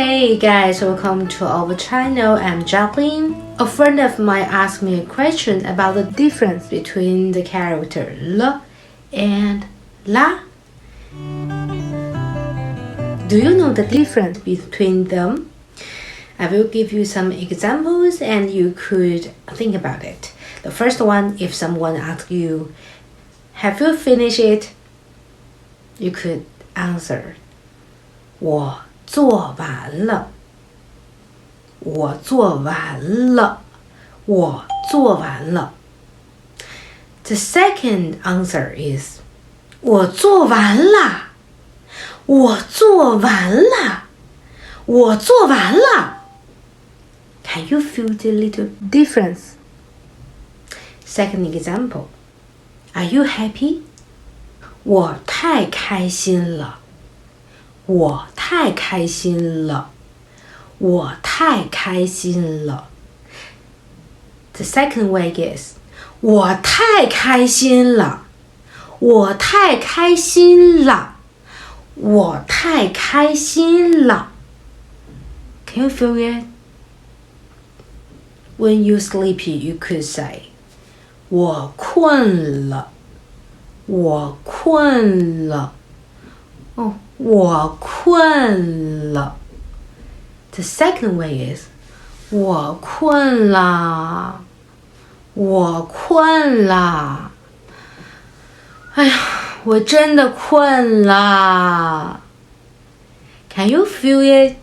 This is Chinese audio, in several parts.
Hey guys, welcome to our channel. I'm Jacqueline. A friend of mine asked me a question about the difference between the character L and La. Do you know the difference between them? I will give you some examples and you could think about it. The first one, if someone asks you, have you finished it? You could answer, 我做完了。我做完了。我做完了。The second answer is, 我做完了。我做完了。我做完了。Can you feel the little difference? Second example, are you happy? 我太开心了。我太开心了。我太开心了。The second way is, 我太开心了。我太开心了。我太开心了。Can you feel it? When you're sleepy, you could say, 我困了。我困了。哦，我困了。The second way is, 我困了。我困了。哎呀，我真的困了。Can you feel it?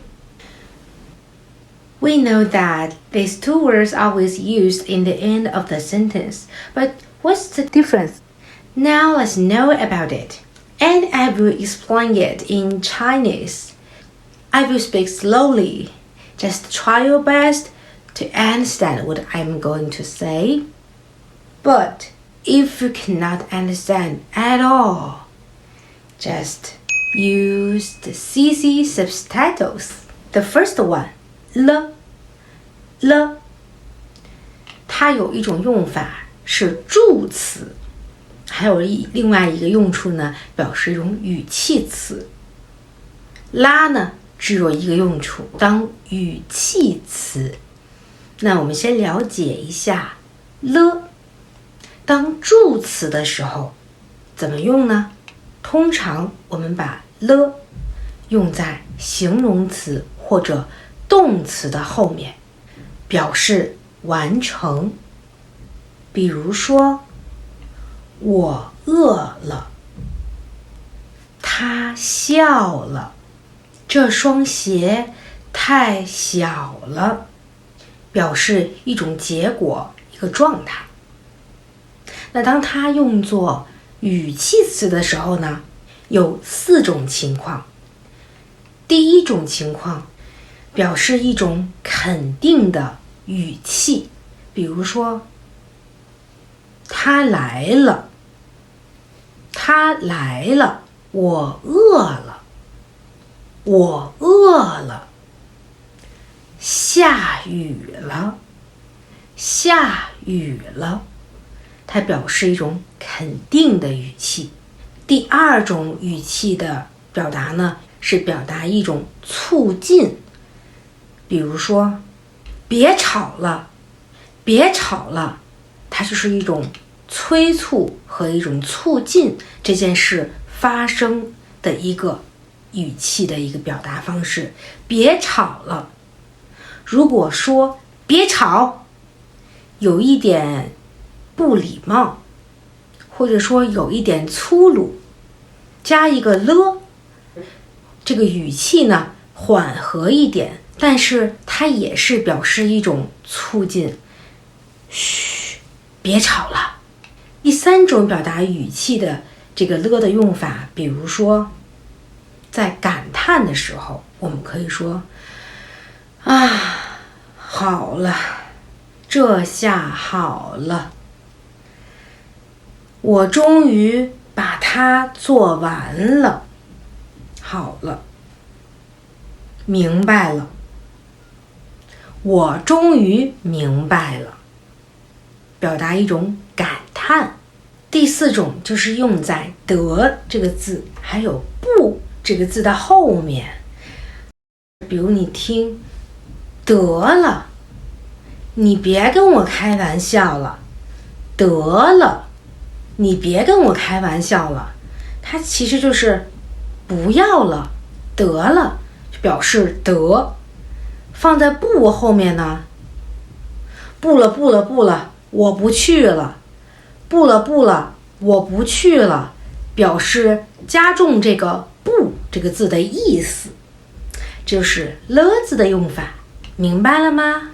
We know that these two words are always used in the end of the sentence, but what's the difference? Now let's know about it, and I will explain it in Chinese. I will speak slowly. Just try your best to understand what I'm going to say. But if you cannot understand at all, just use the CC subtitles. The first one, L, L. 它有一种用法是助词，还有另外一个用处呢，表示一种语气词。拉呢，只有一个用处，当语气词。那我们先了解一下了。当助词的时候怎么用呢？通常我们把了用在形容词或者动词的后面，表示完成。比如说，我饿了。他笑了。这双鞋太小了，表示一种结果，一个状态。那当它用作语气词的时候呢，有4种情况。第一种情况，表示一种肯定的语气，比如说，他来了。他来了。我饿了。我饿了。下雨了。下雨了。它表示一种肯定的语气。第二种语气的表达呢，是表达一种促进。比如说，别吵了。别吵了。它就是一种催促和一种促进这件事发生的一个语气的一个表达方式。别吵了。如果说别吵，有一点不礼貌，或者说有一点粗鲁，加一个了，这个语气呢缓和一点，但是它也是表示一种促进。嘘，别吵了。第三种表达语气的这个了的用法，比如说在感叹的时候，我们可以说，啊，好了，这下好了。我终于把它做完了。好了。明白了。我终于明白了。表达一种感叹。第4种就是用在得这个字还有不这个字的后面，比如你听，得了，你别跟我开玩笑了，得了，你别跟我开玩笑了，它其实就是不要了，得了，表示得。放在不后面呢，不了不了不了，我不去了，不了不了，我不去了，表示加重这个不这个字的意思，就是了字的用法，明白了吗？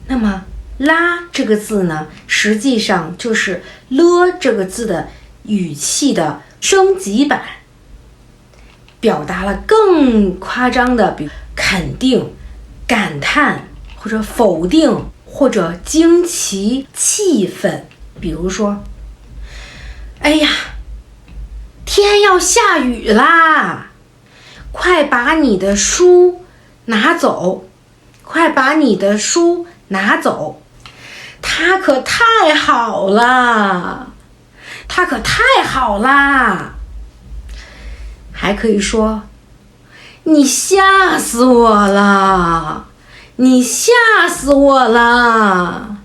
那么啦这个字呢，实际上就是了这个字的语气的升级版，表达了更夸张的，比如肯定、感叹或者否定或者惊奇、气愤。比如说，哎呀，天要下雨啦，快把你的书拿走，快把你的书拿走，它可太好了，它可太好啦。还可以说，你吓死我了，你吓死我了，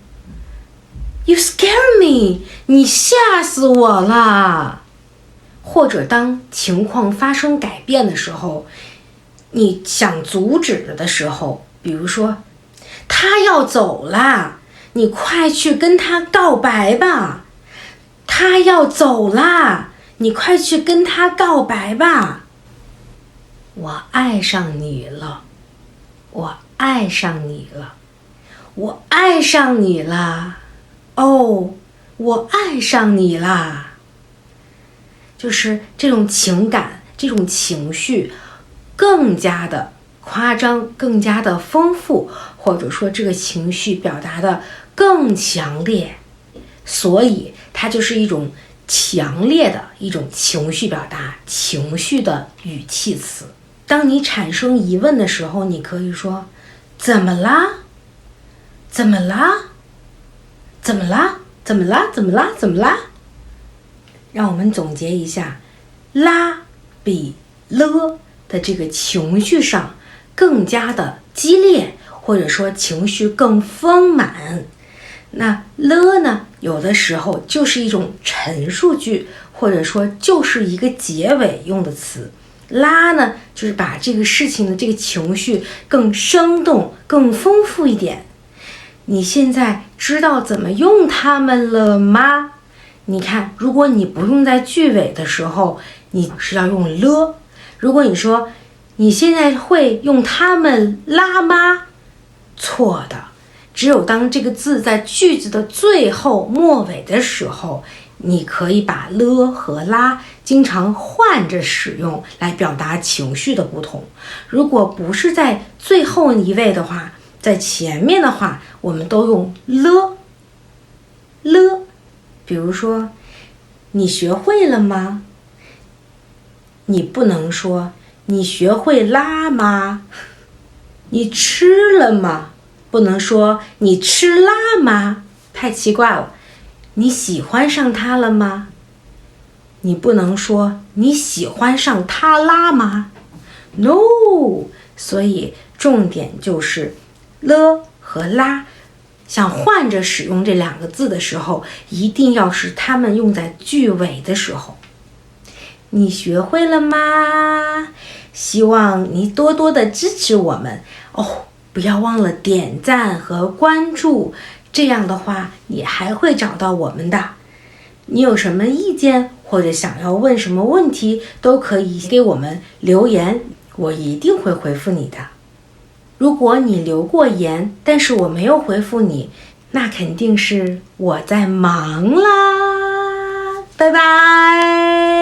You scare me， 你吓死我了。或者当情况发生改变的时候，你想阻止的时候，比如说他要走啦，你快去跟他告白吧，他要走啦，你快去跟他告白吧。我爱上你了，我爱上你了，我爱上你了，哦，我爱上你啦。就是这种情感，这种情绪更加的夸张，更加的丰富，或者说这个情绪表达的更强烈，所以它就是一种强烈的一种情绪表达，情绪的语气词。当你产生疑问的时候，你可以说怎么啦？怎么啦？怎么啦？怎么啦？怎么啦？怎么啦？让我们总结一下，啦比了的这个情绪上更加的激烈，或者说情绪更丰满。那了呢，有的时候就是一种陈述句，或者说就是一个结尾用的词。啦呢，就是把这个事情的这个情绪更生动、更丰富一点。你现在知道怎么用它们了吗？你看，如果你不用在句尾的时候，你是要用了。如果你说你现在会用它们啦吗？错的，只有当这个字在句子的最后末尾的时候，你可以把了和啦经常换着使用来表达情绪的不同。如果不是在最后一位的话，在前面的话，我们都用了。比如说，你学会了吗？你不能说你学会啦吗？你吃了吗？不能说你吃啦吗？太奇怪了。你喜欢上他了吗？你不能说你喜欢上他啦吗？ No， 所以重点就是了和啦，想换着使用这两个字的时候，一定要是它们用在句尾的时候。你学会了吗？希望你多多的支持我们哦，不要忘了点赞和关注，这样的话你还会找到我们的。你有什么意见或者想要问什么问题，都可以给我们留言，我一定会回复你的。如果你留过言，但是我没有回复你，那肯定是我在忙啦。拜拜。